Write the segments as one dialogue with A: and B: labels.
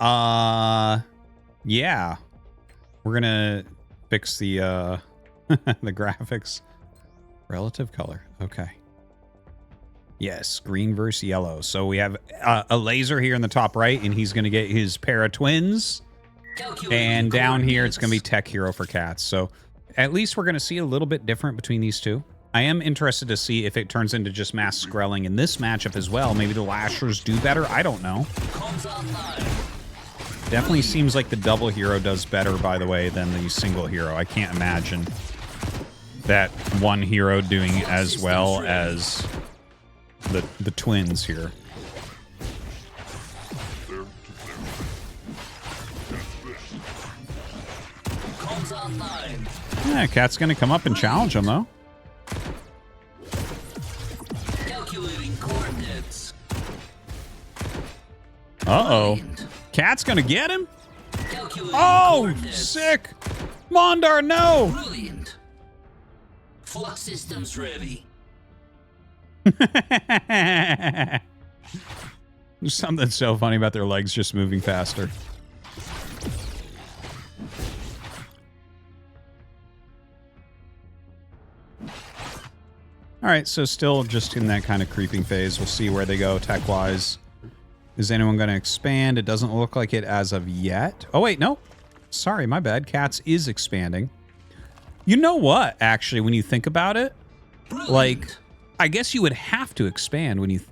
A: Yeah. We're gonna fix the the graphics. Relative color. Okay. Yes, green versus yellow. So we have Elazer here in the top right, and he's gonna get his pair of twins. And down here, it's gonna be Tech Hero for Catz. So at least we're gonna see a little bit different between these two. I am interested to see if it turns into just mass Skrelling in this matchup as well. Maybe the Lashers do better. I don't know. Definitely seems like the double hero does better, by the way, than the single hero. I can't imagine that one hero doing as well as the twins here. Yeah, Cat's gonna come up and challenge him, though. Uh-oh. Cat's gonna get him? Oh, sick! Mondar, no!
B: Brilliant. Flux systems ready.
A: There's something so funny about their legs just moving faster. Alright, so still just in that kind of creeping phase. We'll see where they go tech-wise. Is anyone going to expand? It doesn't look like it as of yet. Oh, wait, no. Sorry, my bad. Catz is expanding. You know what, actually, when you think about it? Like, I guess you would have to expand when you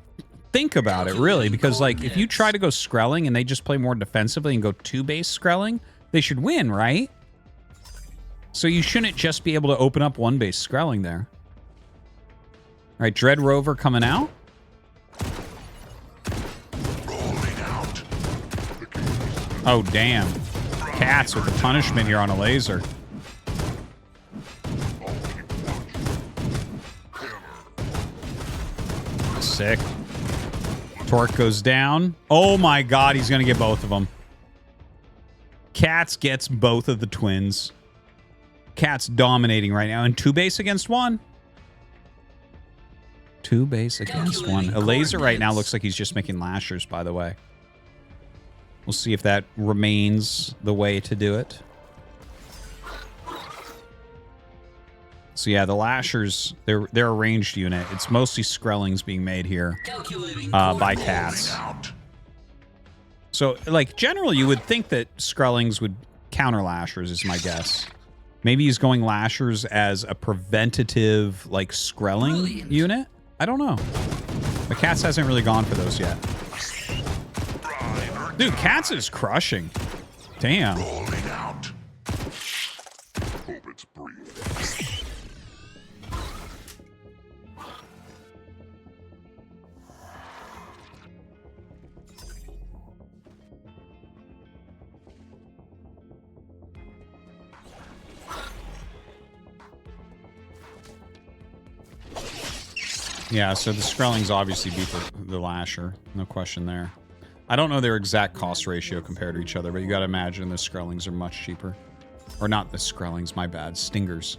A: think about it, really. Because, like, if you try to go Skrelling and they just play more defensively and go 2-base Skrelling, they should win, right? So you shouldn't just be able to open up 1-base Skrelling there. All right, Dread Rover coming out. Oh, damn. Catz with the punishment here on Elazer. Sick. Torque goes down. Oh my god, he's going to get both of them. Catz gets both of the twins. Catz dominating right now. And 2-base against 1. 2-base against 1. Elazer right now looks like he's just making Lashers, by the way. We'll see if that remains the way to do it. So yeah, the Lashers, they're a ranged unit. It's mostly Skrellings being made here by Catz. So, like, generally you would think that Skrellings would counter Lashers, is my guess. Maybe he's going Lashers as a preventative, like, Skrelling unit? I don't know. But Catz hasn't really gone for those yet. Dude, Catz is crushing. Damn.
C: Rolling out. Hope it's brief.
A: Yeah, so the Skrellings obviously beat the Lasher. No question there. I don't know their exact cost ratio compared to each other, but you gotta imagine the Skrellings are much cheaper. Or not the Skrellings, my bad. Stingers.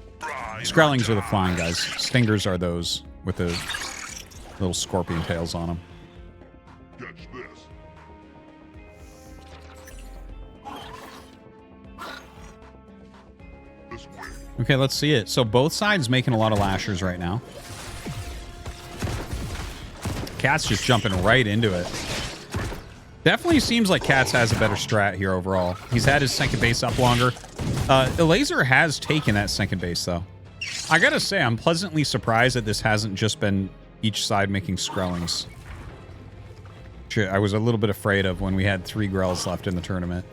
A: Skrellings are the flying guys. Stingers are those with the little scorpion tails on them.
C: Catch this. This way.
A: Okay, let's see it. So both sides making a lot of Lashers right now. Catz just jumping right into it. Definitely seems like Catz has a better strat here overall. He's had his second base up longer. Elazer has taken that second base, though. I gotta say, I'm pleasantly surprised that this hasn't just been each side making Skrellings. Which I was a little bit afraid of when we had 3 Grells left in the tournament.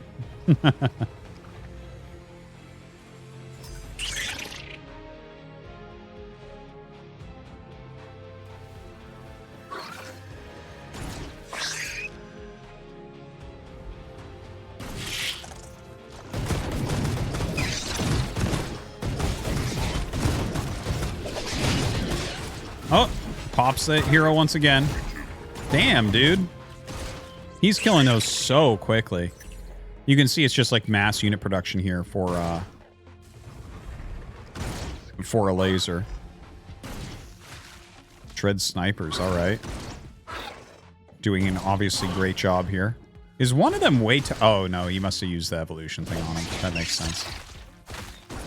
A: Oh, pops the hero once again. Damn, dude. He's killing those so quickly. You can see it's just like mass unit production here for Elazer. Tread snipers, all right. Doing an obviously great job here. Is one of them way to... Oh, no, he must have used the evolution thing on him. That makes sense.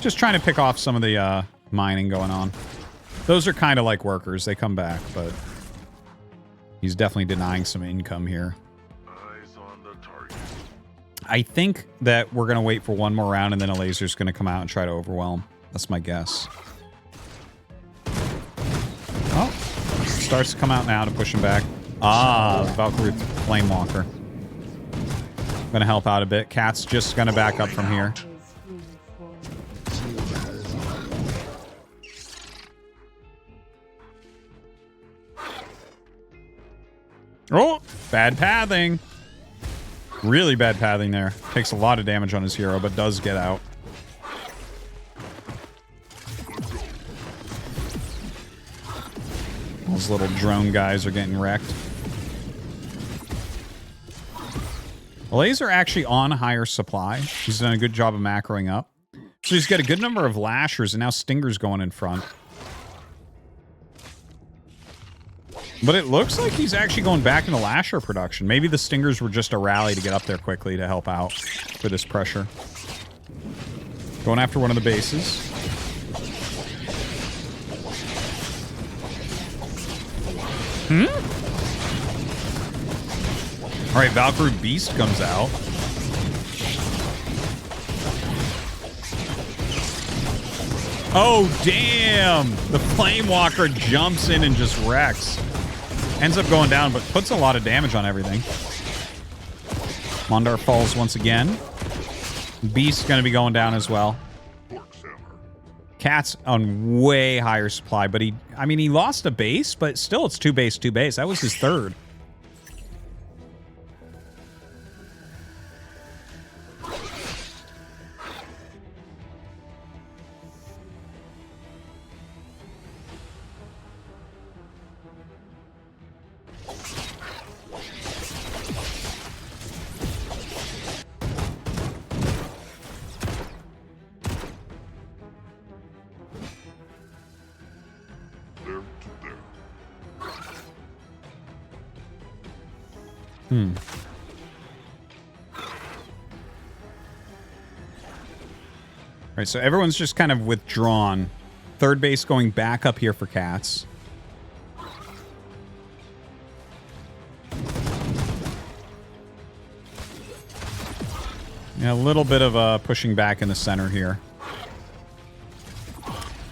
A: Just trying to pick off some of the mining going on. Those are kind of like workers. They come back, but he's definitely denying some income here.
C: Eyes on the target.
A: I think that we're going to wait for one more round and then Elazer's going to come out and try to overwhelm. That's my guess. Oh, starts to come out now to push him back. Ah, Valkyrie Flamewalker. Going to help out a bit. Catz just going to back up from here. Oh, bad pathing. Really bad pathing there. Takes a lot of damage on his hero, but does get out. Those little drone guys are getting wrecked. Elazer actually on higher supply. He's done a good job of macroing up. So he's got a good number of lashers, and now Stinger's going in front. But it looks like he's actually going back into lasher production. Maybe the Stingers were just a rally to get up there quickly to help out for this pressure. Going after one of the bases. All right, Valkyrie Beast comes out. Oh, damn! The Flamewalker jumps in and just wrecks. Ends up going down, but puts a lot of damage on everything. Mondar falls once again. Beast's going to be going down as well. Catz on way higher supply, but he lost a base, but still it's 2 base, 2 base. That was his third. All right, so everyone's just kind of withdrawn. Third base going back up here for Catz. Yeah, a little bit of pushing back in the center here.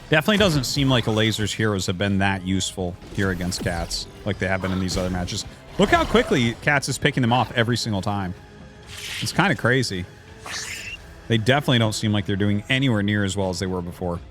A: Definitely doesn't seem like Elazer's heroes have been that useful here against Catz like they have been in these other matches. Look how quickly Catz is picking them off every single time. It's kind of crazy. They definitely don't seem like they're doing anywhere near as well as they were before.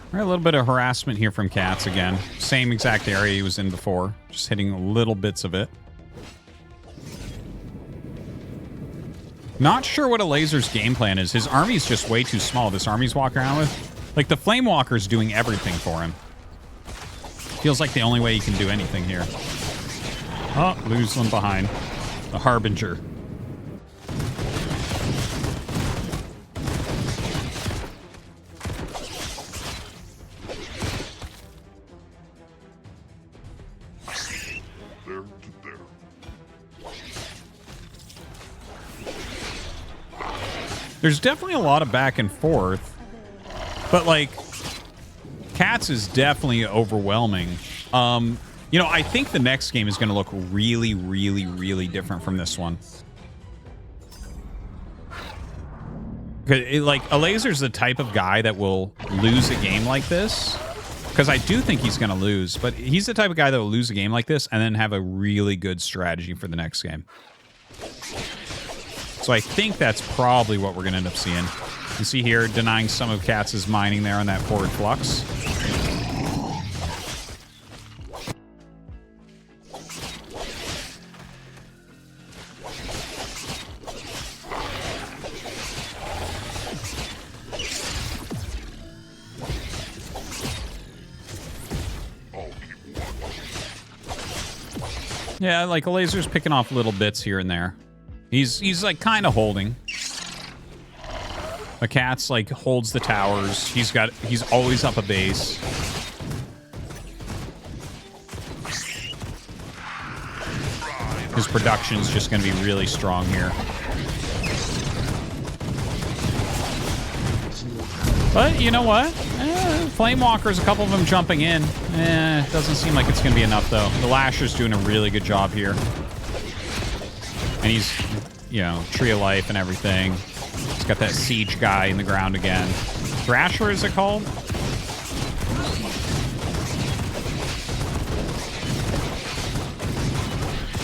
A: All right, a little bit of harassment here from Catz again. Same exact area he was in before. Just hitting little bits of it. Not sure what Elazer's game plan is. His army's just way too small. This army's walking around with. Like, the Flamewalker's doing everything for him. Feels like the only way he can do anything here. Oh, lose one behind. The Harbinger. There's definitely a lot of back and forth, but like Catz is definitely overwhelming. You know, I think the next game is going to look really, really, really different from this one. Like, Elazer's the type of guy that will lose a game like this, because I do think he's going to lose, but he's the type of guy that will lose a game like this and then have a really good strategy for the next game. So I think that's probably what we're going to end up seeing. You see here, denying some of Catz's mining there on that forward flux. Yeah, like Elazer's picking off little bits here and there. He's like kind of holding. The Catz like holds the towers. He's always up a base. His production's just going to be really strong here. But you know what? Flamewalkers, a couple of them jumping in. Doesn't seem like it's going to be enough, though. The Lasher's doing a really good job here. And he's, you know, Tree of Life and everything. He's got that Siege guy in the ground again. Thrasher, is it called?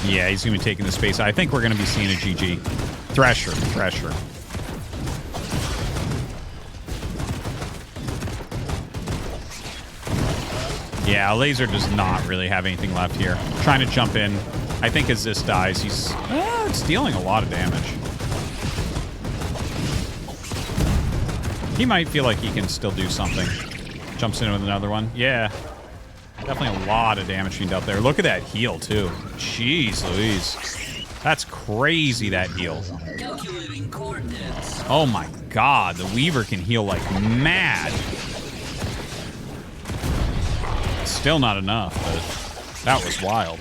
A: Yeah, he's going to be taking the space. I think we're going to be seeing a GG. Thresher. Yeah, Elazer does not really have anything left here. Trying to jump in. I think as this dies, he's it's dealing a lot of damage. He might feel like he can still do something. Jumps in with another one. Yeah. Definitely a lot of damage being dealt there. Look at that heal, too. Jeez Louise. That's crazy, that heal. Oh my god, the Weaver can heal like mad. Still not enough, but that was wild.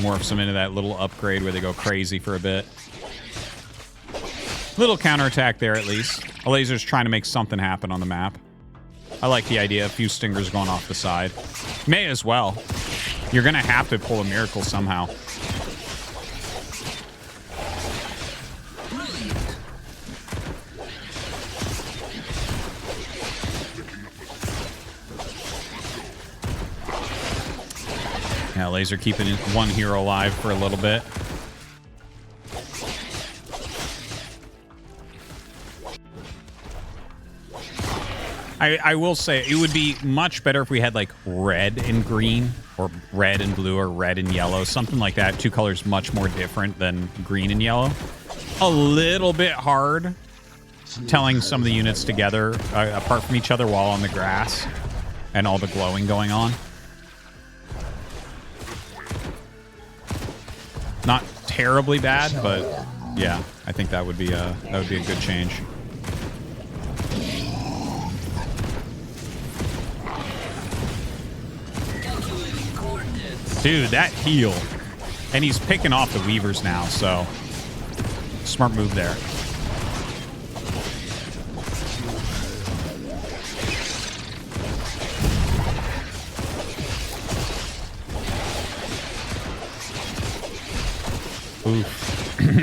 A: Morphs them into that little upgrade where they go crazy for a bit. Little counterattack there, at least. Elazer's trying to make something happen on the map. I like the idea. A few stingers going off the side. May as well. You're going to have to pull a miracle somehow. Yeah, Elazer keeping one hero alive for a little bit. I will say it would be much better if we had like red and green or red and blue or red and yellow, something like that. Two colors much more different than green and yellow. A little bit hard telling some of the units together apart from each other while on the grass and all the glowing going on. Not terribly bad, but yeah, I think that would be a good change. Dude, that heal. And he's picking off the Weavers now, so smart move there. Oof.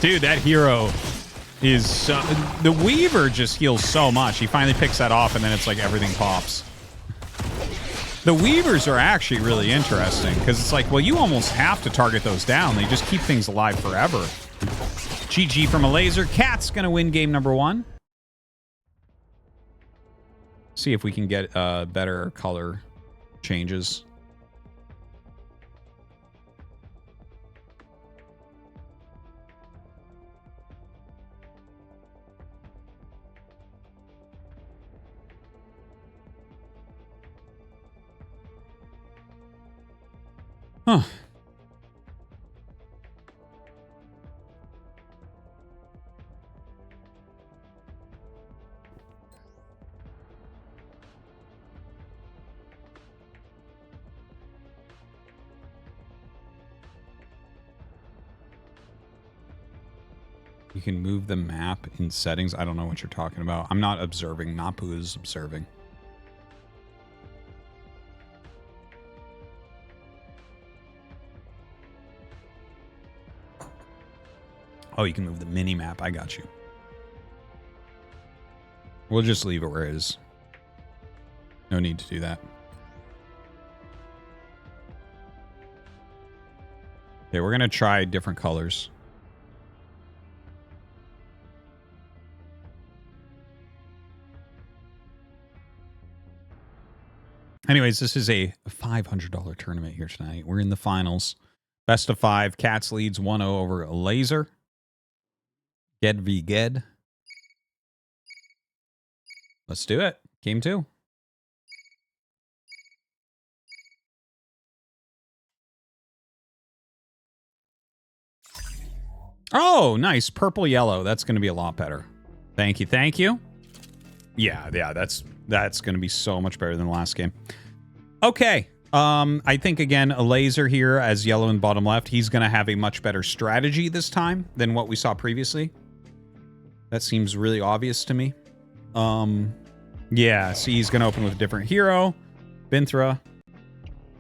A: Dude, that hero is so... The Weaver just heals so much. He finally picks that off, and then it's like everything pops. The Weavers are actually really interesting, because it's like, well, you almost have to target those down. They just keep things alive forever. GG from Elazer. Cat's going to win game number 1. See if we can get better color changes. Huh. You can move the map in settings. I don't know what you're talking about. I'm not observing. Mapu is observing. Oh, you can move the mini-map. I got you. We'll just leave it where it is. No need to do that. Okay, we're going to try different colors. Anyways, this is a $500 tournament here tonight. We're in the finals. Best of 5. Catz leads 1-0 over Elazer. Ged v Ged. Let's do it. Game 2. Oh, nice. Purple yellow. That's going to be a lot better. Thank you. Thank you. Yeah, that's going to be so much better than the last game. Okay. I think, again, Elazer here as yellow in bottom left. He's going to have a much better strategy this time than what we saw previously. That seems really obvious to me. Yeah, see, he's going to open with a different hero. Binthra.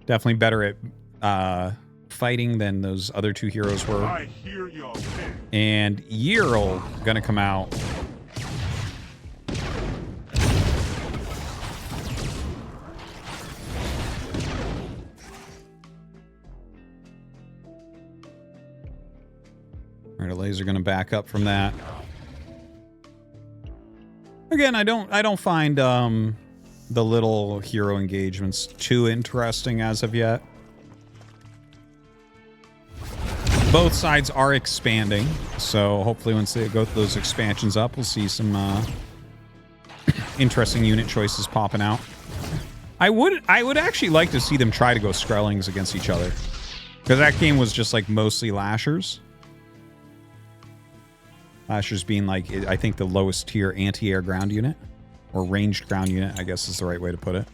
A: Definitely better at fighting than those other 2 heroes were.
C: I hear your pain.
A: And Yerl going to come out. All right, Elazer going to back up from that. Again, I don't find the little hero engagements too interesting as of yet. Both sides are expanding, so hopefully once they go through those expansions up, we'll see some interesting unit choices popping out. I would actually like to see them try to go Skrellings against each other, because that game was just like mostly Lashers. Lashers being like, I think, the lowest tier anti-air ground unit, or ranged ground unit, I guess is the right way to put it.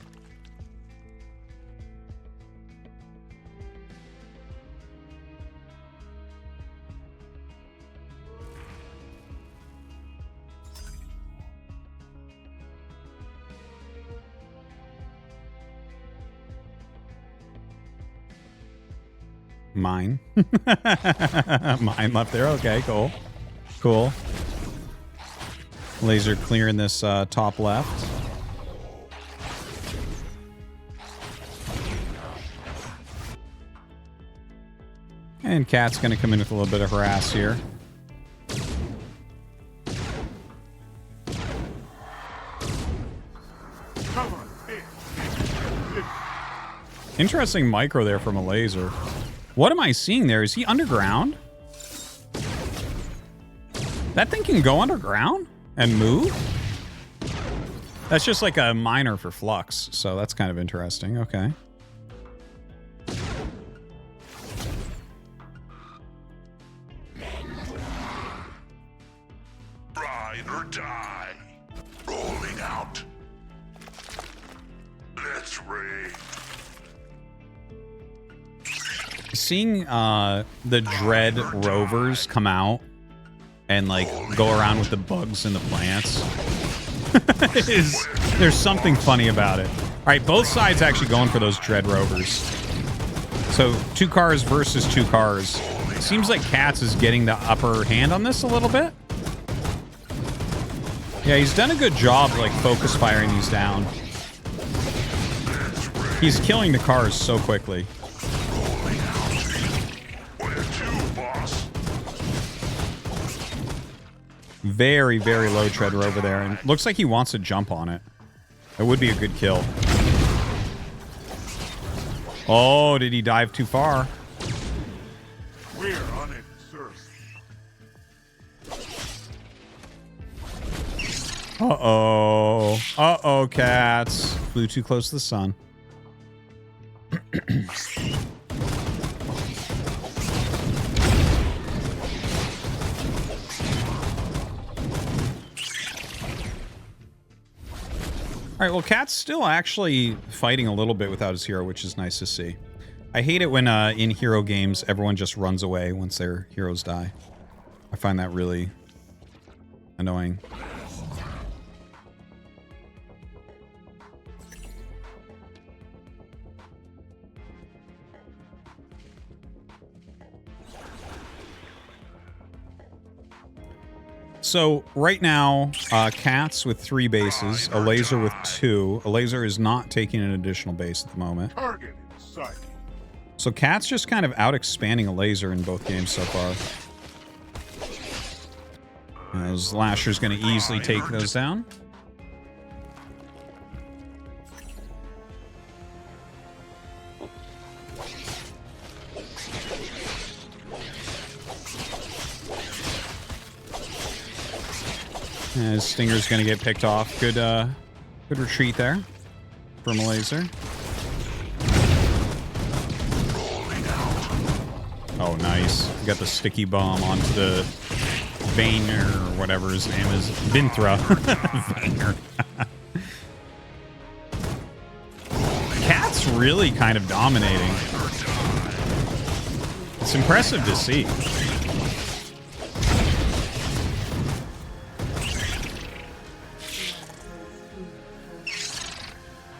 A: Mine. Mine left there. Okay, cool. Cool. Laser clearing this top left. And Cat's going to come in with a little bit of harass here. Interesting micro there from Elazer. What am I seeing there? Is he underground? That thing can go underground and move? That's just like a miner for Flux, so that's kind of interesting. Okay.
C: Ride or die. Rolling out. Let's raid.
A: Seeing the Dread Rovers come out and like go around with the bugs and the plants there's something funny about it. All right, both sides actually going for those Dread Rovers. So 2 cars versus 2 cars. Seems like Catz is getting the upper hand on this a little bit. Yeah, he's done a good job like focus firing these down. He's killing the cars so quickly. Very, very low tread over there. And looks like he wants to jump on it. It would be a good kill. Oh, did he dive too far?
C: We're on it, sir.
A: Uh-oh. Uh-oh, Catz. Flew too close to the sun. All right, well, Cat's still actually fighting a little bit without his hero, which is nice to see. I hate it when in hero games, everyone just runs away once their heroes die. I find that really annoying. So right now, Catz with 3 bases, Elazer with 2. Elazer is not taking an additional base at the moment.
C: Target in sight.
A: So Catz just kind of out-expanding Elazer in both games so far. Those Lasher's going to easily take those down. His Stinger's going to get picked off. Good retreat there from Elazer. Oh, nice. Got the sticky bomb onto the Vayner, or whatever his name is. Vinthra. Vayner. Catz really kind of dominating. It's impressive to see.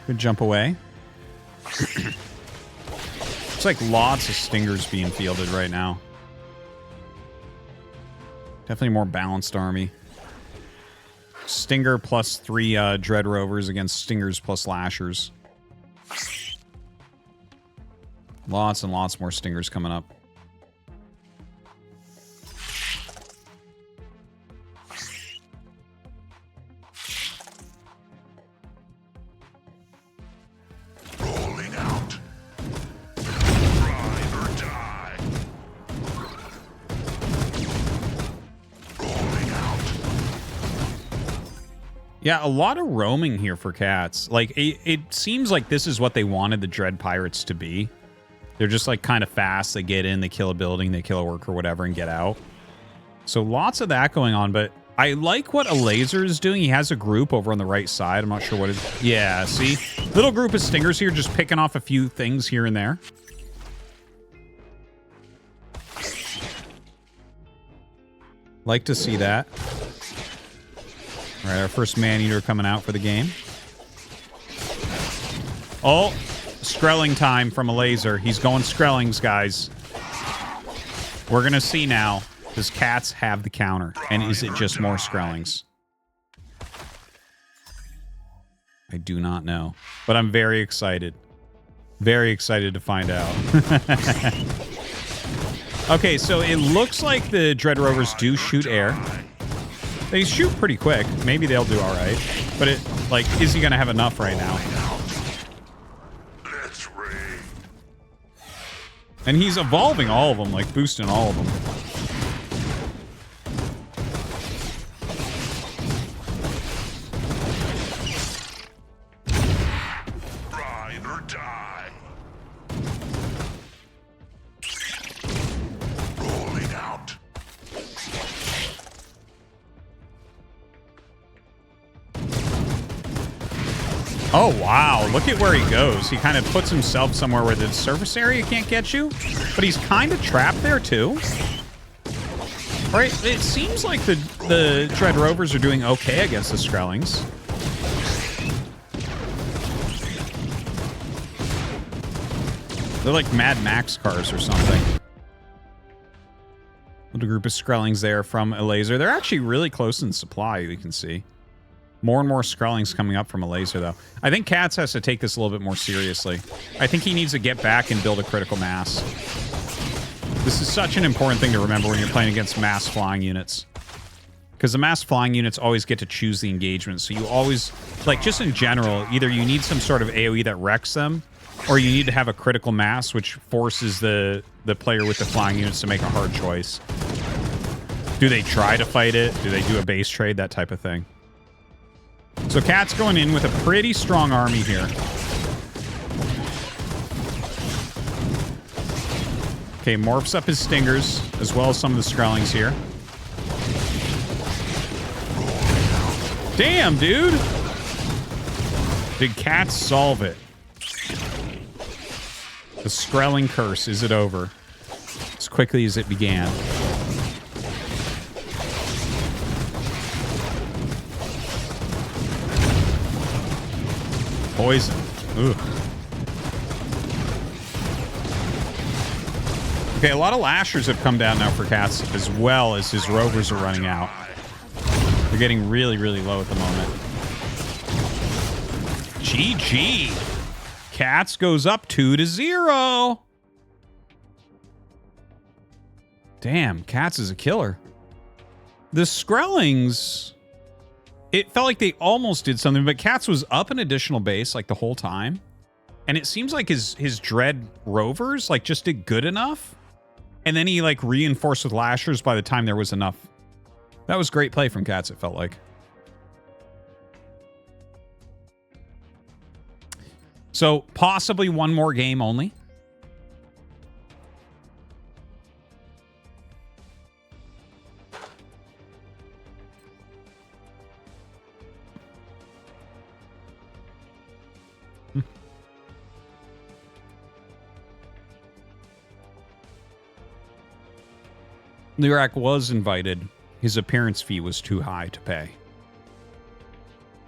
A: Good jump away. Looks like lots of Stingers being fielded right now. Definitely more balanced army. Stinger plus 3 Dread Rovers against Stingers plus Lashers. Lots and lots more Stingers coming up.
C: Rolling out. Ride or die. Rolling out.
A: Yeah, a lot of roaming here for Catz. Like, it seems like this is what they wanted the Dread Pirates to be. They're just, like, kind of fast. They get in, they kill a building, they kill a worker, whatever, and get out. So lots of that going on, but I like what Elazer is doing. He has a group over on the right side. I'm not sure what it is. Yeah, see? Little group of Stingers here, just picking off a few things here and there. Like to see that. All right, our first Man-Eater coming out for the game. Oh, Skrelling time from Elazer. He's going Skrellings, guys. We're going to see now. Does Catz have the counter? And is it just more Skrellings? I do not know. But I'm very excited. Very excited to find out. Okay, so it looks like the Dread Rovers do shoot air. They shoot pretty quick. Maybe they'll do all right. But it, like, is he going to have enough right now?
C: Let's raid.
A: And he's evolving all of them, like boosting all of them.
C: Ride or die. Rolling out.
A: Oh, wow. Look at where he goes. He kind of puts himself somewhere where the surface area can't get you. But he's kind of trapped there, too. Right? It seems like the Dread Rovers are doing okay against the Skrellings. They're like Mad Max cars or something. Little group of Skrellings there from Elazer. They're actually really close in supply, you can see. More and more Skrellings coming up from Elazer, though. I think Catz has to take this a little bit more seriously. I think he needs to get back and build a critical mass. This is such an important thing to remember when you're playing against mass flying units. Because the mass flying units always get to choose the engagement. So you always, like, just in general, either you need some sort of AoE that wrecks them, or you need to have a critical mass, which forces the player with the flying units to make a hard choice. Do they try to fight it? Do they do a base trade? That type of thing. So Catz going in with a pretty strong army here. Okay, morphs up his Stingers, as well as some of the Skrellings here. Damn, dude! Did Catz solve it? The Skrelling curse, is it over? As quickly as it began. Poison. Ugh. Okay, a lot of Lashers have come down now for Catz, as well as his Rovers are running out. They're getting really, really low at the moment. GG! Catz goes up 2-0. Damn, Catz is a killer. The Skrellings... It felt like they almost did something, but Catz was up an additional base, like, the whole time. And it seems like his Dread Rovers, like, just did good enough. And then he, like, reinforced with Lashers by the time there was enough. That was great play from Catz, it felt like. So possibly one more game only. Lyrak was invited. His appearance fee was too high to pay.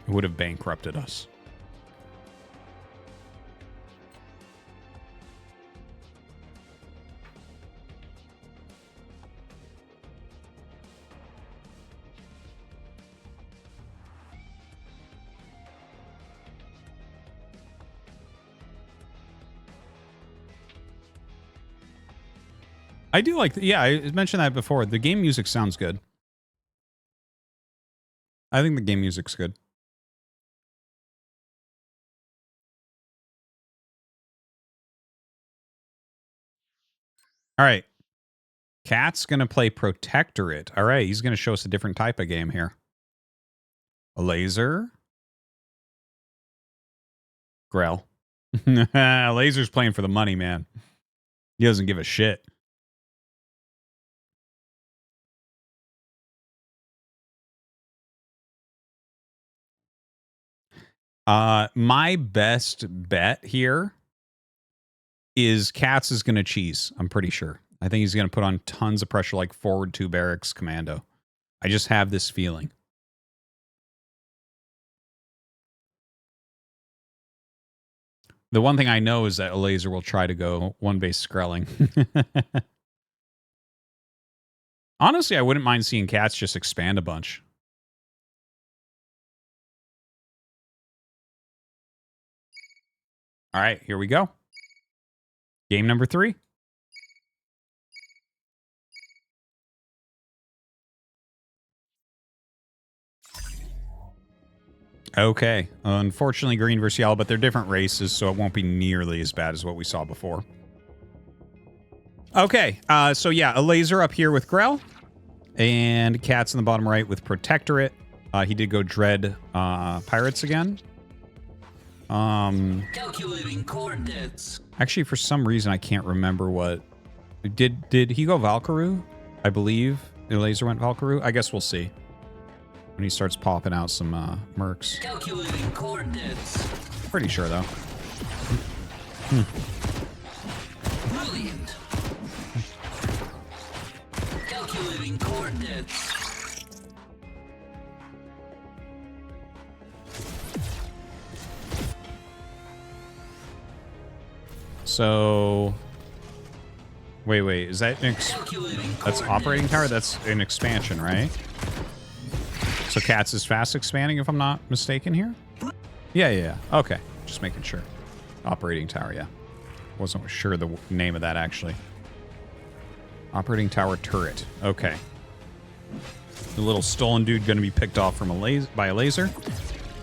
A: It would have bankrupted us. I do like, yeah, I mentioned that before. The game music sounds good. I think the game music's good. All right. Cat's going to play Protectorate. All right, he's going to show us a different type of game here. Elazer. Grell. Elazer's playing for the money, man. He doesn't give a shit. My best bet here is Catz is going to cheese. I'm pretty sure. I think he's going to put on tons of pressure like forward 2 barracks commando. I just have this feeling. The one thing I know is that Elazer will try to go 1 base Skrelling. Honestly, I wouldn't mind seeing Catz just expand a bunch. All right, here we go. Game number 3. Okay. Unfortunately, green versus yellow, but they're different races, so it won't be nearly as bad as what we saw before. Okay. So yeah, Elazer up here with Grell. And Catz in the bottom right with Protectorate. He did go Dread Pirates again.
B: Calculating coordinates.
A: Actually, for some reason, I can't remember what... Did he go Valkyrie? I believe Elazer went Valkyrie. I guess we'll see. When he starts popping out some mercs.
B: Calculating coordinates.
A: Pretty sure, though.
B: Brilliant. Calculating coordinates.
A: So... Wait. Is that that's operating tower? That's an expansion, right? So Catz is fast expanding, if I'm not mistaken here? Yeah. Okay. Just making sure. Operating tower, yeah. Wasn't sure the name of that, actually. Operating tower turret. Okay. The little stolen dude going to be picked off from by Elazer.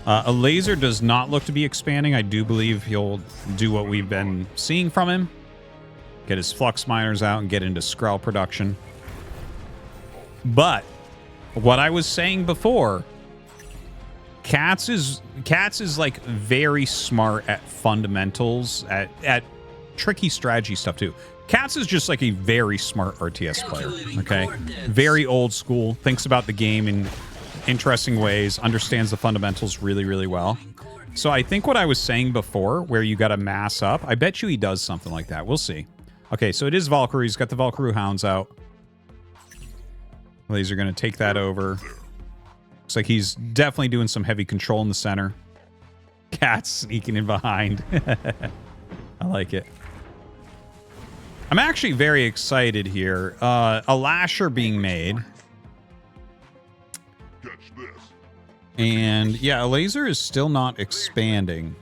A: Elazer does not look to be expanding. I do believe he'll do what we've been seeing from him. Get his flux miners out and get into Skrell production. But what I was saying before, Catz is like very smart at fundamentals, at tricky strategy stuff too. Catz is just like a very smart RTS player, okay? Very old school, thinks about the game in interesting ways, understands the fundamentals really, really well. So I think what I was saying before, where you got to mass up, I bet you he does something like that. We'll see. Okay, so it is Valkyrie. He's got the Valkyrie hounds out. Elazer going to take that over. Looks like he's definitely doing some heavy control in the center. Catz sneaking in behind. I like it. I'm actually very excited here. A lasher being made.
C: Catch this.
A: And yeah, Elazer is still not expanding.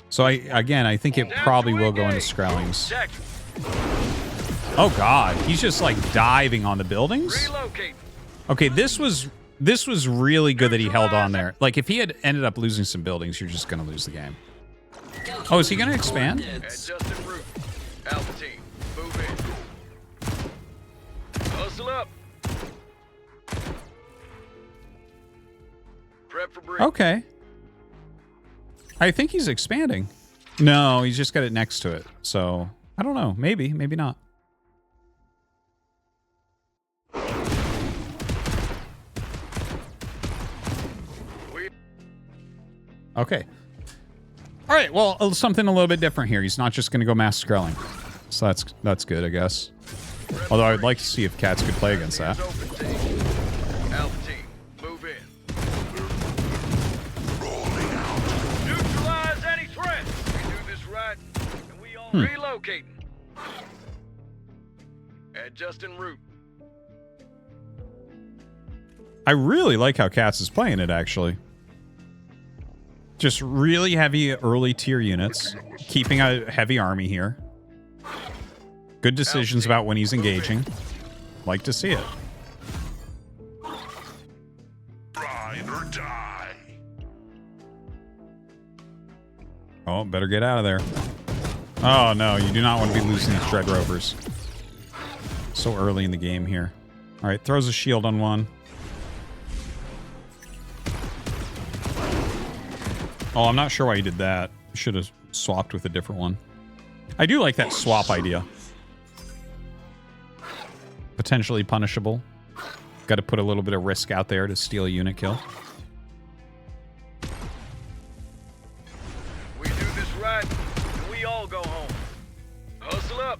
A: So I think it probably will go into Skrellings. Oh god, he's just like diving on the buildings? Okay, this was really good that he held on there. Like if he had ended up losing some buildings, you're just gonna lose the game. Oh, is he gonna expand?
D: Hustle up. Prep for break.
A: Okay. I think he's expanding. No, he's just got it next to it. So, I don't know. Maybe, maybe not. Okay. All right, well, something a little bit different here. He's not just going to go mass Skrelling. So that's good, I guess. Although I'd like to see if Catz could play against that.
D: Alpha team, move in. Rolling out. Neutralize any threats. We do this right, and we all relocating. Adjust en route.
A: I really like how Catz is playing it, actually. Just really heavy early tier units, keeping a heavy army here. Good decisions about when he's engaging. Like to see it.
C: Ride or die.
A: Oh, better get out of there. Oh no, you do not want to be losing these Dread Rovers. So early in the game here. Alright, throws a shield on one. Oh, I'm not sure why he did that. Should have swapped with a different one. I do like that swap idea. Potentially punishable. Got to put a little bit of risk out there to steal a unit kill.
D: We do this right, and we all go home. Hustle up.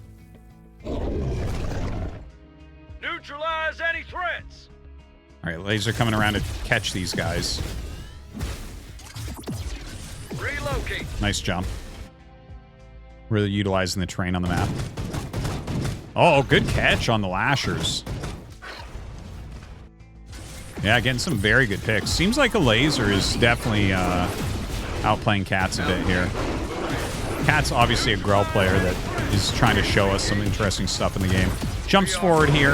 D: Neutralize any threats.
A: All right, Laser coming around to catch these guys.
D: Relocate.
A: Nice jump. Really utilizing the terrain on the map. Oh, good catch on the Lashers. Yeah, getting some very good picks. Seems like Elazer is definitely outplaying Catz a bit here. Catz obviously a Grell player that is trying to show us some interesting stuff in the game. Jumps forward here.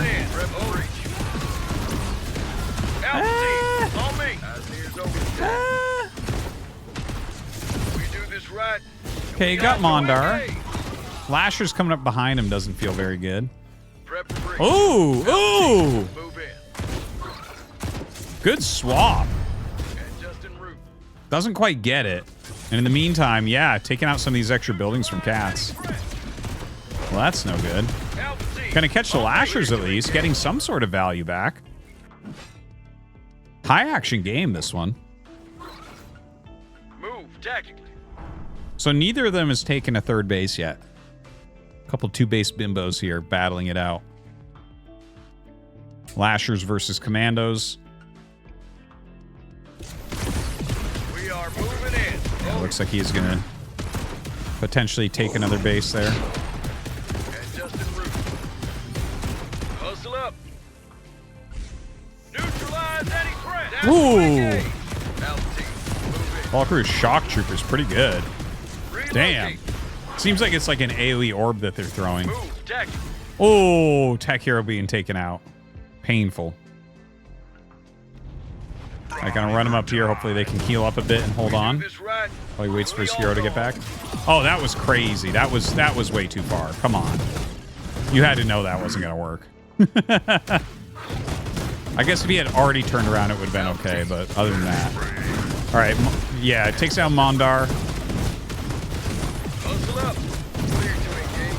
A: Right. Okay, you got Mondar. Lasher's coming up behind him doesn't feel very good. Ooh, ooh! Good swap. Doesn't quite get it. And in the meantime, yeah, taking out some of these extra buildings from Catz. Well, that's no good. Gonna catch the Lashers at least, getting some sort of value back. High action game, this one.
D: Move tactically.
A: So neither of them has taken a third base yet. A couple 2-base bimbos here battling it out. Lashers versus Commandos.
D: We are moving in.
A: Yeah, looks like he's going to potentially take another base there.
D: Adjust en route. Hustle up. Neutralize any threat.
A: Ooh! Valkyrie's shock trooper is pretty good. Damn. Seems like it's like an AoE orb that they're throwing. Oh, Tech Hero being taken out. Painful. I'm gonna run him up here. Hopefully they can heal up a bit and hold on while he waits for his hero to get back. Oh, that was crazy. That was way too far. Come on. You had to know that wasn't gonna work. I guess if he had already turned around, it would have been okay, but other than that. All right, yeah, it takes out Mondar.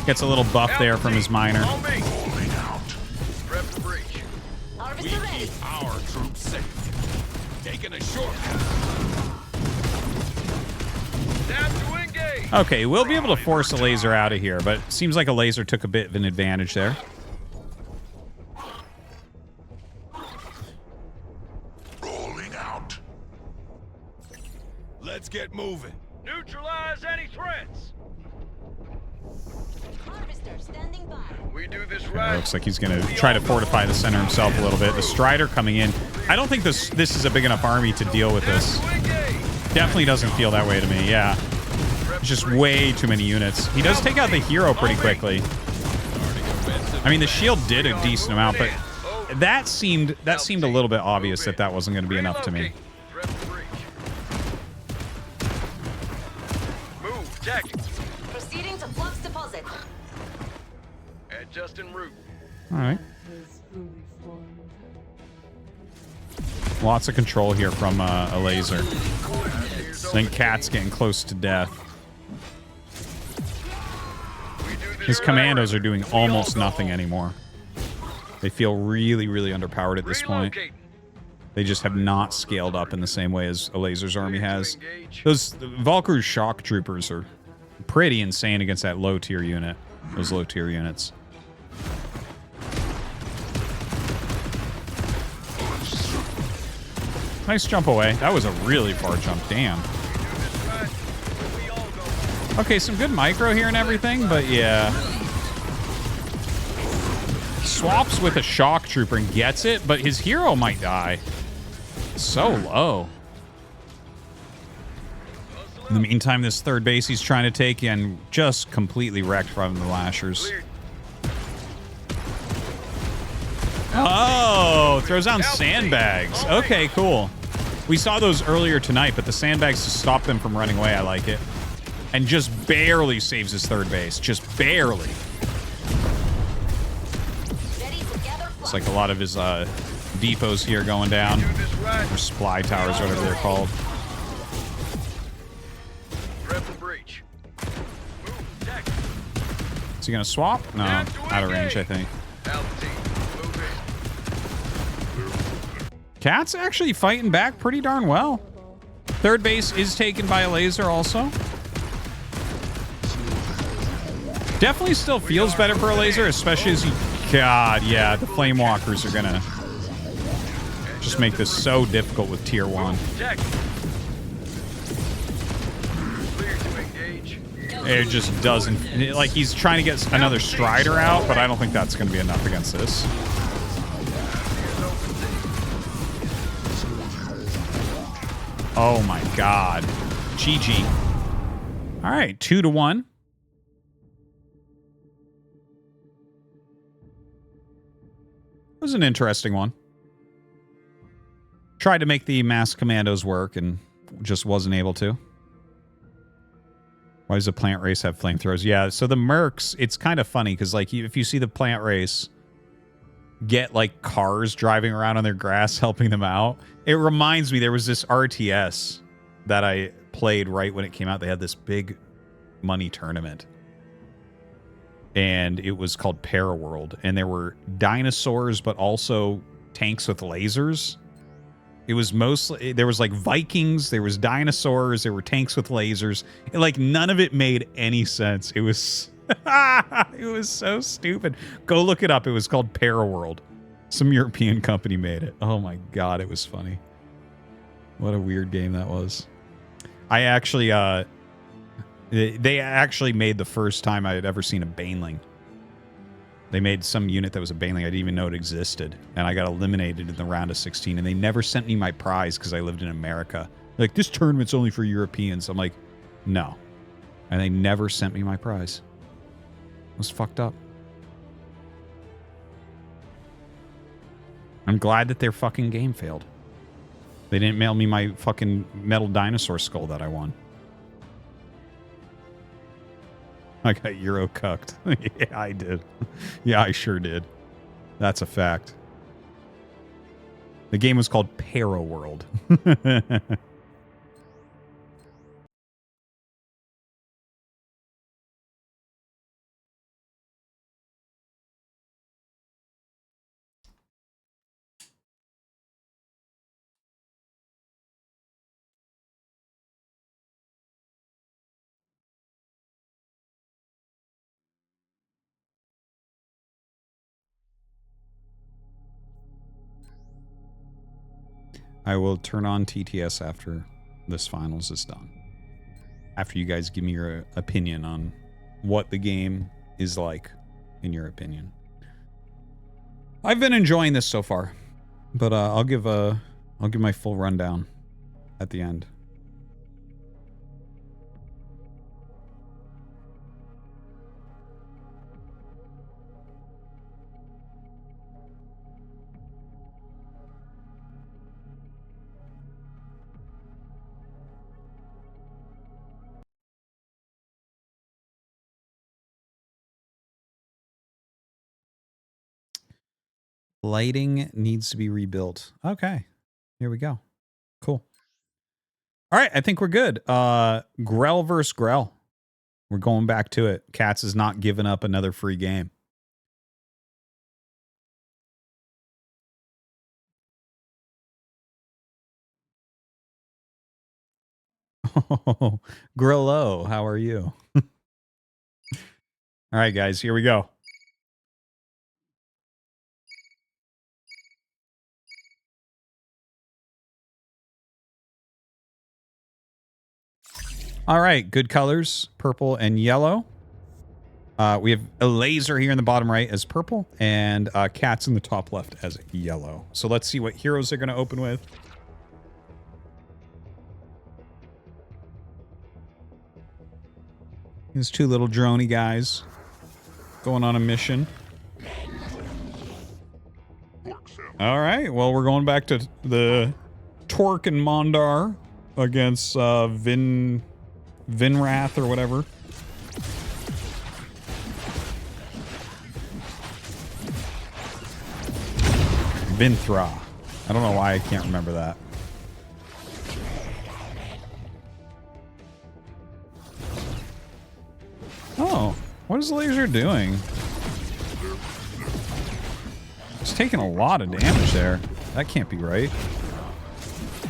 A: Gets a little buff there from his miner.
E: We keep our troops safe. Taking a shortcut.
A: Okay, we'll be able to force a Elazer out of here, but it seems like Elazer took a bit of an advantage there.
C: Rolling out.
E: Let's get moving.
D: Neutralize any threats.
E: Harvester standing by.
D: We do this
A: It
D: right.
A: looks like he's going to try to fortify the center himself a little bit. The Strider coming in. I don't think this is a big enough army to deal with this. Definitely doesn't feel that way to me, yeah. It's just way too many units. He does take out the hero pretty quickly. I mean, the shield did a decent amount, but that seemed a little bit obvious that wasn't going to be enough to me.
D: Move tactics.
E: Proceeding to Flux Deposit.
D: Adjust en route.
A: All right. Lots of control here from Elazer. Then Cat's getting close to death. His commandos are doing almost nothing anymore. They feel really, really underpowered at this point. They just have not scaled up in the same way as Elazer's army has. Those Valkyrie's shock troopers are pretty insane against that low tier unit. Those low tier units. Nice jump away. That was a really far jump. Damn. Okay, some good micro here and everything, but yeah. Swaps with a shock trooper and gets it, but his hero might die. So low. In the meantime, this third base he's trying to take and just completely wrecked from the lashers. Oh, throws down sandbags. Okay, cool. We saw those earlier tonight, but the sandbags to stop them from running away, I like it. And just barely saves his third base. Just barely. It's like a lot of his depots here going down. Or supply towers, whatever they're called. Is he going to swap? No, out of range, I think. Cat's actually fighting back pretty darn well. Third base is taken by Elazer also. Definitely still feels better for Elazer, especially as you... God, yeah, the Flame Walkers are going to just make this so difficult with Tier 1. It just doesn't... Like, he's trying to get another Strider out, but I don't think that's going to be enough against this. Oh my god. GG. Alright, 2-1. It was an interesting one. Tried to make the mass commandos work and just wasn't able to. Why does the plant race have flamethrowers? Yeah, so the mercs, it's kind of funny because like if you see the plant race get like cars driving around on their grass helping them out, it reminds me there was this RTS that I played right when it came out. They had this big money tournament and it was called Paraworld, and there were dinosaurs but also tanks with lasers. It was mostly, there was like Vikings, there was dinosaurs, there were tanks with lasers. And like none of it made any sense. It was it was so stupid. Go look it up. It was called Paraworld. Some European company made it. Oh my god, it was funny. What a weird game that was. I actually they actually made the first time I had ever seen a Baneling. They made some unit that was a Baneling. I didn't even know it existed. And I got eliminated in the round of 16. And they never sent me my prize because I lived in America. Like, this tournament's only for Europeans. I'm like, no. And they never sent me my prize. It was fucked up. I'm glad that their fucking game failed. They didn't mail me my fucking metal dinosaur skull that I won. I got Euro cucked. Yeah, I did. Yeah, I sure did. That's a fact. The game was called Paraworld. I will turn on TTS after this finals is done. After you guys give me your opinion on what the game is like, in your opinion. I've been enjoying this so far, but I'll give my full rundown at the end. Lighting needs to be rebuilt. Okay. Here we go. Cool. All right, I think we're good. Grell versus Grell. We're going back to it. Catz is not giving up another free game. Oh, Grillo, how are you? All right, guys, here we go. All right, good colors, purple and yellow. We have Elazer here in the bottom right as purple, and Catz in the top left as yellow. So let's see what heroes they're going to open with. These two little droney guys going on a mission. All right, well, we're going back to the Torque and Mondar against Vinrath or whatever. Vinthra. I don't know why I can't remember that. Oh, what is Elazer doing? He's taking a lot of damage there. That can't be right.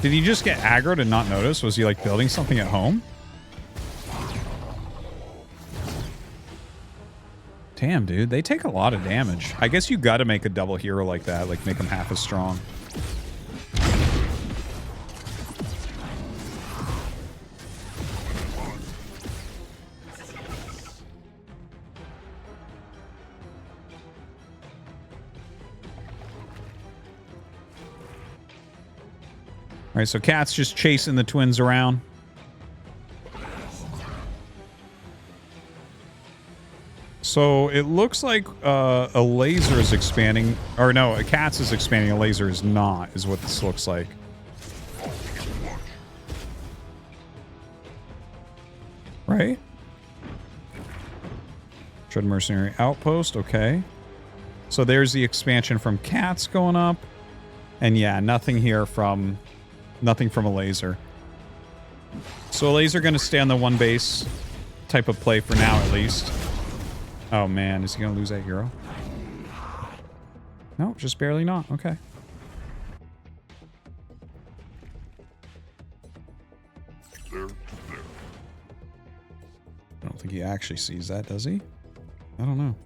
A: Did he just get aggroed and not notice? Was he like building something at home? Damn, dude, they take a lot of damage. I guess you gotta make a double hero like that, like make them half as strong. All right, so Catz just chasing the twins around. So it looks like Elazer is expanding, or no, Catz is expanding, Elazer is not, is what this looks like. Right? Shred Mercenary Outpost, okay. So there's the expansion from Catz going up. And yeah, nothing here from... Nothing from Elazer. So Elazer going to stay on the one base type of play for now, at least. Oh man, is he going to lose that hero? No, just barely not. Okay. I don't think he actually sees that, does he? I don't know.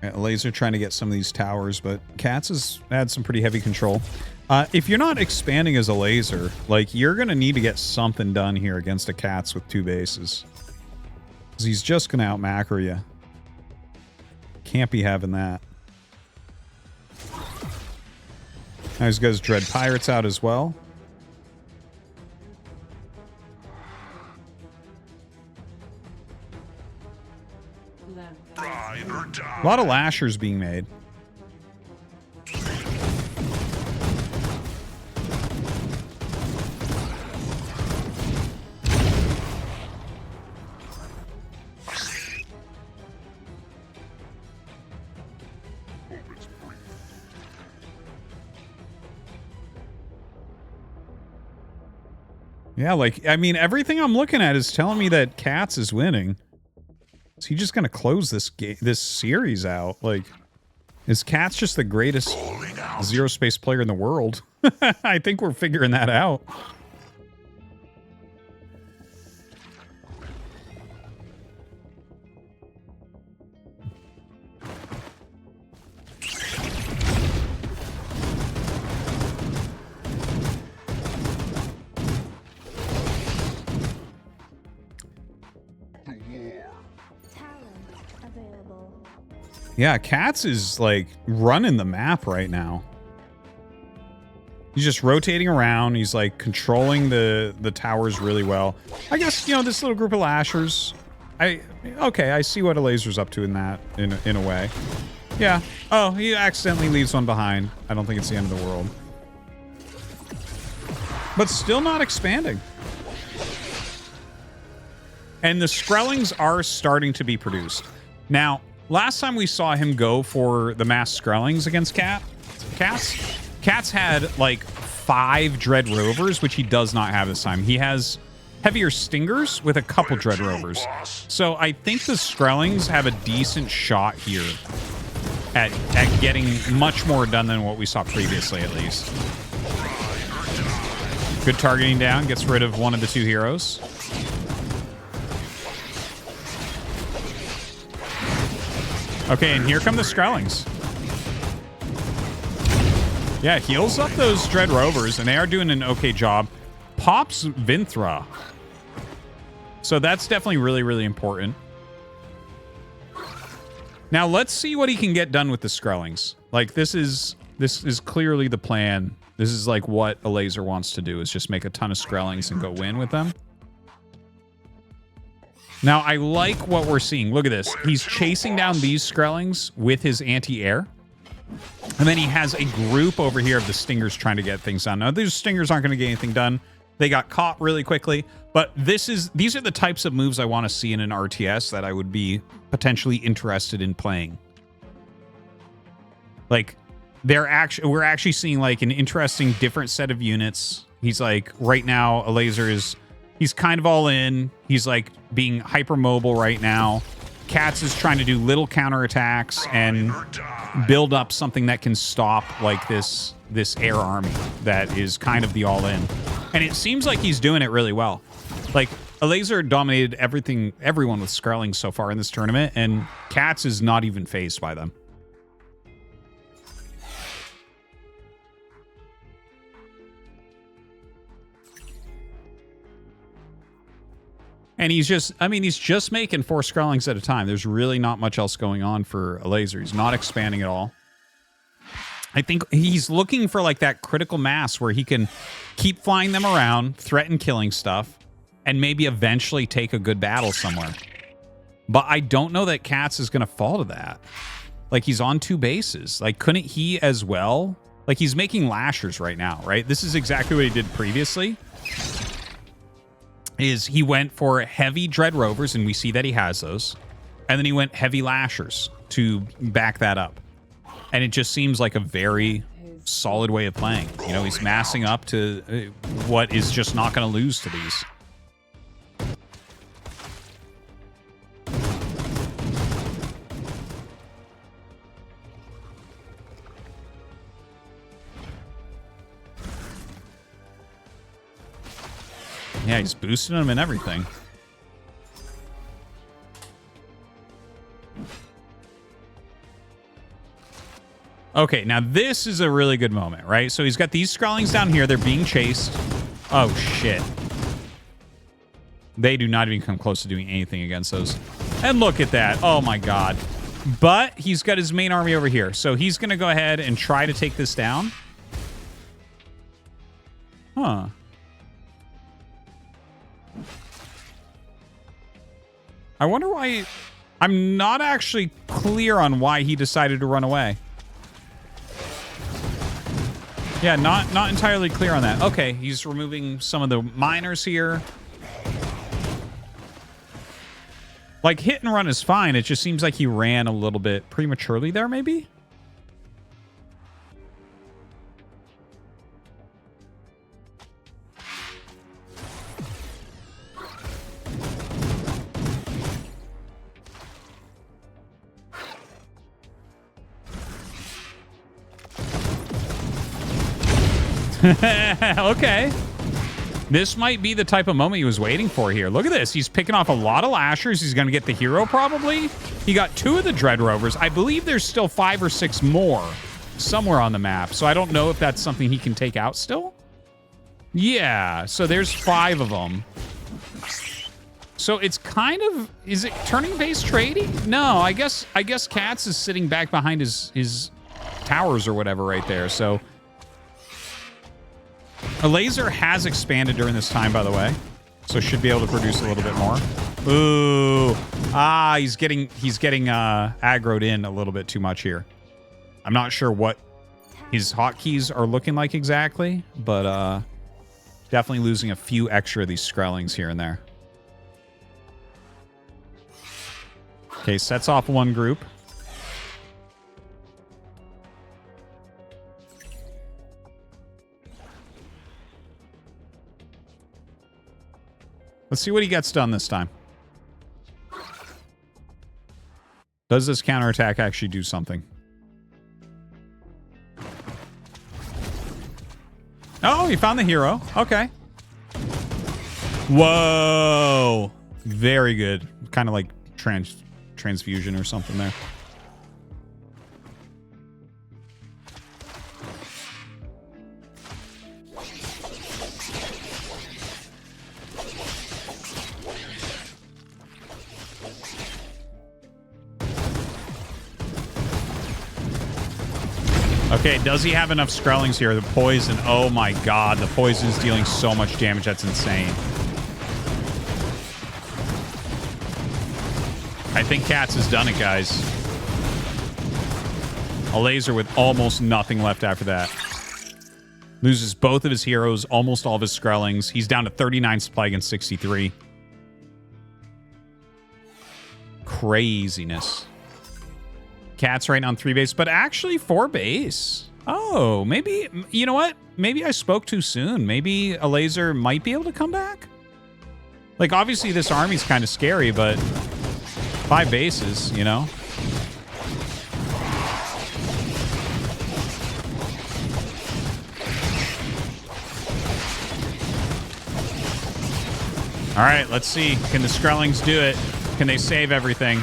A: Elazer trying to get some of these towers, but Catz has had some pretty heavy control. If you're not expanding as Elazer, like, you're going to need to get something done here against a Catz with two bases. Because he's just going to out-macro you. Can't be having that. Now he's got his Dread Pirates out as well. A lot of lashers being made. Yeah, like, I mean, everything I'm looking at is telling me that Catz is winning. Is he just gonna close this series out? Like, is Catz just the greatest ZeroSpace player in the world? I think we're figuring that out. Yeah, Catz is, like, running the map right now. He's just rotating around. He's, like, controlling the towers really well. I guess, you know, this little group of lashers... Okay, I see what Elazer's up to in that, in a way. Yeah. Oh, he accidentally leaves one behind. I don't think it's the end of the world. But still not expanding. And the Skrellings are starting to be produced. Now... last time we saw him go for the mass Skrellings against Catz had like 5 Dread Rovers, which he does not have this time. He has heavier Stingers with a couple Dread Rovers. So I think the Skrellings have a decent shot here at getting much more done than what we saw previously, at least. Good targeting down, gets rid of one of the 2 heroes. Okay, and here come the Skrellings. Yeah, heals up those Dread Rovers, and they are doing an okay job. Pops Vinthra. So that's definitely really, really important. Now let's see what he can get done with the Skrellings. Like this is clearly the plan. This is like what Elazer wants to do, is just make a ton of Skrellings and go win with them. Now I like what we're seeing. Look at this. He's chasing down these Skrellings with his anti-air. And then he has a group over here of the Stingers trying to get things done. Now these Stingers aren't going to get anything done. They got caught really quickly, but these are the types of moves I want to see in an RTS that I would be potentially interested in playing. Like we're actually seeing like an interesting different set of units. He's like right now Elazer he's kind of all in. He's like being hyper mobile right now. Catz is trying to do little counterattacks and build up something that can stop like this air army that is kind of the all-in. And it seems like he's doing it really well. Like Elazer dominated everyone with Skrellings so far in this tournament, and Catz is not even phased by them. And he's just making 4 Skrellings at a time. There's really not much else going on for Elazer. He's not expanding at all. I think he's looking for like that critical mass where he can keep flying them around, threaten killing stuff, and maybe eventually take a good battle somewhere. But I don't know that Catz is going to fall to that. Like he's on 2 bases. Like couldn't he as well? Like he's making lashers right now, right? This is exactly what he did previously. Is he went for heavy Dread Rovers, and we see that he has those. And then he went heavy lashers to back that up. And it just seems like a very solid way of playing. You know, he's massing up to what is just not going to lose to these. Yeah, he's boosting them and everything. Okay, now this is a really good moment, right? So he's got these Skrellings down here. They're being chased. Oh, shit. They do not even come close to doing anything against those. And look at that. Oh, my God. But he's got his main army over here. So he's going to go ahead and try to take this down. Huh. I wonder why... I'm not actually clear on why he decided to run away. Yeah, not entirely clear on that. Okay, he's removing some of the miners here. Like, hit and run is fine. It just seems like he ran a little bit prematurely there, maybe? Okay. This might be the type of moment he was waiting for here. Look at this. He's picking off a lot of lashers. He's going to get the hero probably. He got 2 of the Dread Rovers. I believe there's still 5 or 6 more somewhere on the map. So I don't know if that's something he can take out still. Yeah. So there's 5 of them. So it's kind of... Is it turning-based trading? No, I guess Catz is sitting back behind his towers or whatever right there. So... Elazer has expanded during this time, by the way, so should be able to produce a little bit more. Ooh, he's getting aggroed in a little bit too much here. I'm not sure what his hotkeys are looking like exactly, but definitely losing a few extra of these Skrellings here and there. Okay, sets off one group. Let's see what he gets done this time. Does this counterattack actually do something? Oh, he found the hero. Okay. Whoa. Very good. Kind of like transfusion or something there. Okay, does he have enough Skrellings here? The poison. Oh my god, the poison is dealing so much damage. That's insane. I think Catz has done it, guys. Elazer with almost nothing left after that. Loses both of his heroes, almost all of his Skrellings. He's down to 39 supply against 63. Craziness. Catz right now on 3 base, but actually 4 base. Oh, maybe, you know what? Maybe I spoke too soon. Maybe Elazer might be able to come back? Like, obviously this army's kind of scary, but 5 bases, you know? All right, let's see. Can the Skrellings do it? Can they save everything?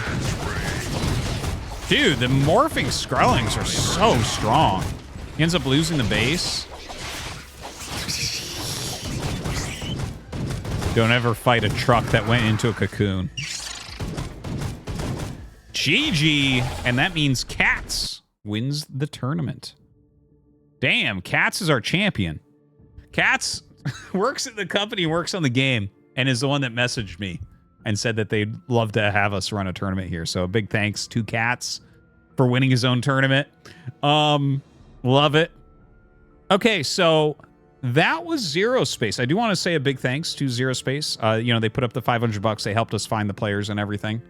A: Dude, the morphing Skrellings are so strong. He ends up losing the base. Don't ever fight a truck that went into a cocoon. GG. And that means Catz wins the tournament. Damn, Catz is our champion. Catz works at the company, works on the game, and is the one that messaged me and said that they'd love to have us run a tournament here. So a big thanks to Catz for winning his own tournament. Love it. Okay, so that was ZeroSpace. I do want to say a big thanks to ZeroSpace. You know, they put up the $500. They helped us find the players and everything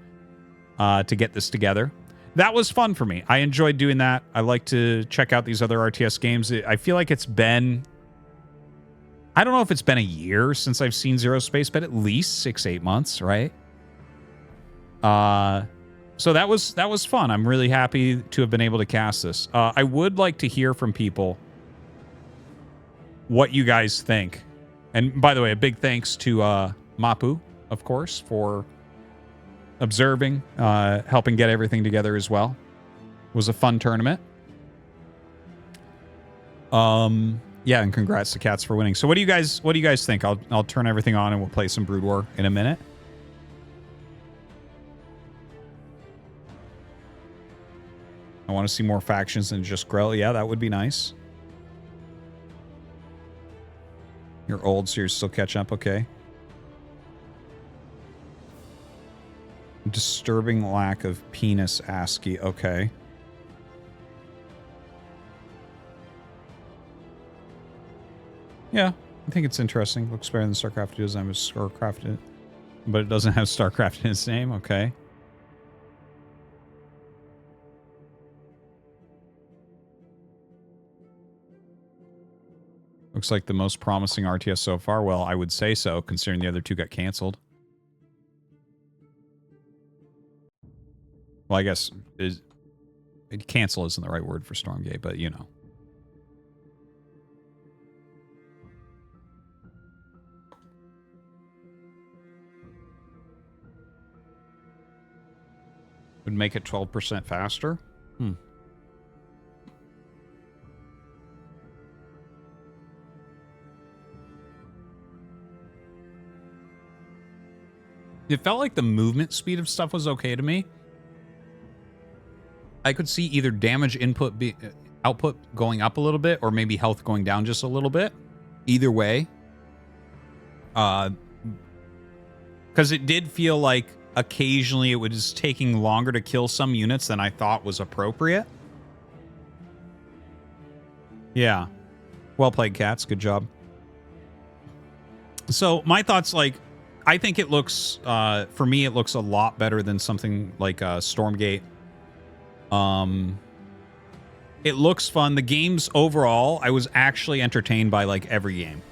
A: to get this together. That was fun for me. I enjoyed doing that. I like to check out these other RTS games. I feel like it's been... I don't know if it's been a year since I've seen ZeroSpace, but at least 6-8 months, right? So that was fun. I'm really happy to have been able to cast this. I would like to hear from people what you guys think. And by the way, a big thanks to Mapu, of course, for observing, helping get everything together as well. It was a fun tournament. Yeah, and congrats to Catz for winning. So what do you guys think? I'll turn everything on and we'll play some Brood War in a minute. I want to see more factions than just Grell. Yeah, that would be nice. You're old, so you're still catching up. Okay. Disturbing lack of penis ASCII. Okay. Yeah, I think it's interesting. Looks better than StarCraft. It doesn't have StarCraft, but it doesn't have StarCraft in its name. Okay. Looks like the most promising RTS so far. Well, I would say so, considering the other two got canceled. Well, I guess cancel isn't the right word for Stormgate, but you know. Would make it 12% faster? It felt like the movement speed of stuff was okay to me. I could see either damage output going up a little bit or maybe health going down just a little bit. Either way. Because it did feel like occasionally it was taking longer to kill some units than I thought was appropriate. Yeah. Well played, Catz. Good job. So my thoughts, like, I think it looks, for me, it looks a lot better than something like Stormgate. It looks fun. The games overall, I was actually entertained by like every game.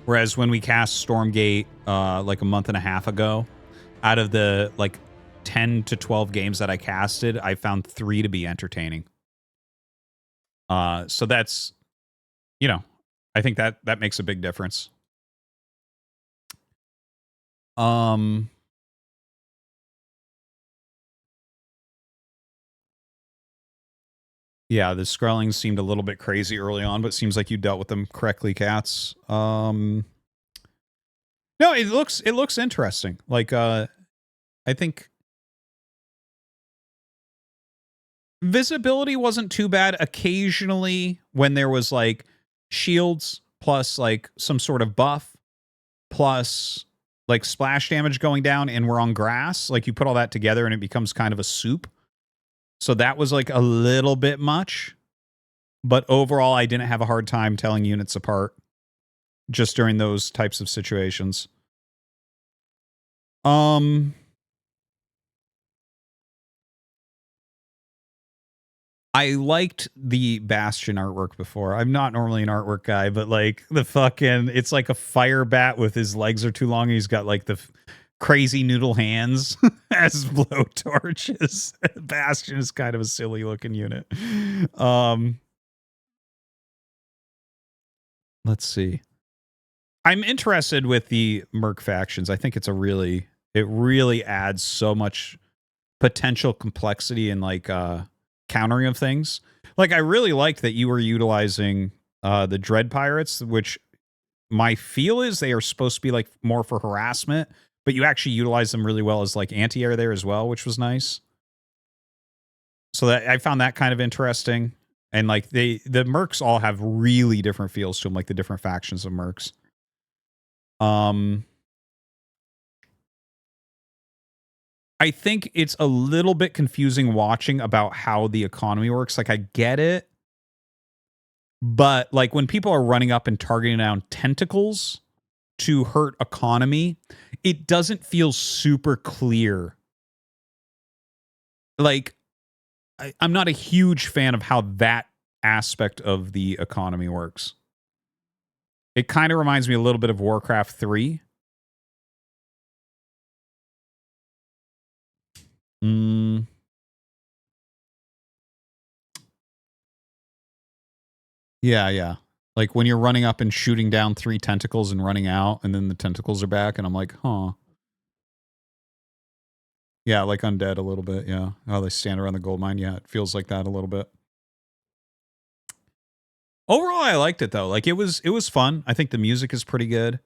A: Whereas when we cast Stormgate like a month and a half ago, out of the like 10 to 12 games that I casted, I found 3 to be entertaining. So that's, you know, I think that makes a big difference. Yeah, the Skrellings seemed a little bit crazy early on, but it seems like you dealt with them correctly, Catz. No, it looks interesting. Like I think visibility wasn't too bad. Occasionally when there was like shields plus like some sort of buff plus like splash damage going down and we're on grass, like you put all that together and it becomes kind of a soup. So that was like a little bit much. But overall, I didn't have a hard time telling units apart just during those types of situations. I liked the Bastion artwork before. I'm not normally an artwork guy, but like the fucking, it's like a fire bat with his legs are too long. And he's got like the crazy noodle hands as blowtorches. Bastion is kind of a silly looking unit. Let's see. I'm interested with the Merc factions. I think it's it really adds so much potential complexity and like countering of things. Like I really liked that you were utilizing the Dread Pirates, which my feel is they are supposed to be like more for harassment, but you actually utilize them really well as like anti-air there as well, which was nice. So that I found that kind of interesting. And like the Mercs all have really different feels to them, like the different factions of Mercs. I think it's a little bit confusing watching about how the economy works. Like I get it, but like when people are running up and targeting down tentacles to hurt economy, it doesn't feel super clear. Like I'm not a huge fan of how that aspect of the economy works. It kind of reminds me a little bit of Warcraft 3. Yeah. Like when you're running up and shooting down 3 tentacles and running out, and then the tentacles are back, and I'm like, huh. Yeah, like Undead a little bit, yeah. How they stand around the gold mine, yeah, it feels like that a little bit. Overall, I liked it though. Like it was fun. I think the music is pretty good.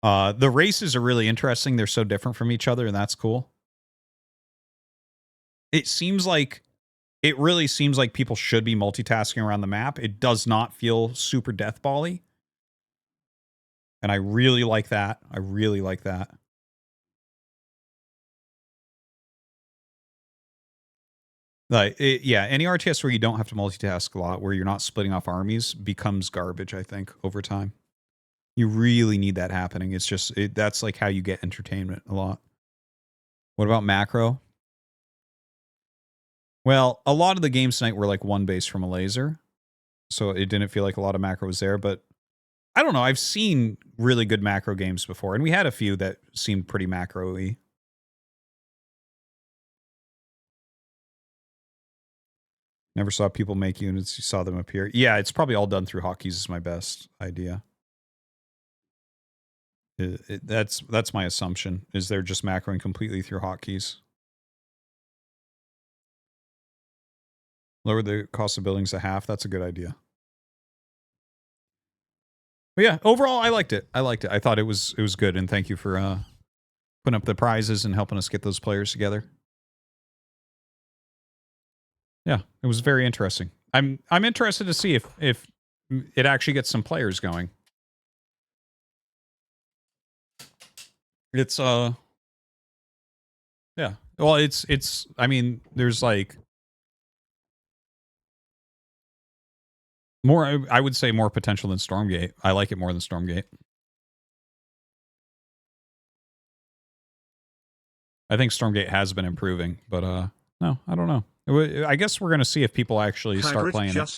A: The races are really interesting. They're so different from each other, and that's cool. It really seems like people should be multitasking around the map. It does not feel super deathball-y. And I really like that. I really like that. Like, yeah, any RTS where you don't have to multitask a lot, where you're not splitting off armies, becomes garbage, I think, over time. You really need that happening. It's just, that's like how you get entertainment a lot. What about macro? Well, a lot of the games tonight were like one base from Elazer, so it didn't feel like a lot of macro was there, but I don't know. I've seen really good macro games before, and we had a few that seemed pretty macro-y. Never saw people make units. You saw them appear. Yeah, it's probably all done through hotkeys is my best idea. That's my assumption, is they're just macroing completely through hotkeys. Lower the cost of buildings to half. That's a good idea. But yeah, overall, I liked it. I thought it was good, and thank you for putting up the prizes and helping us get those players together. Yeah, it was very interesting. I'm interested to see if it actually gets some players going. It's yeah. Well, it's I mean, there's like more, I would say more potential than Stormgate. I like it more than Stormgate. I think Stormgate has been improving, but no, I don't know. I guess we're going to see if people actually start playing it.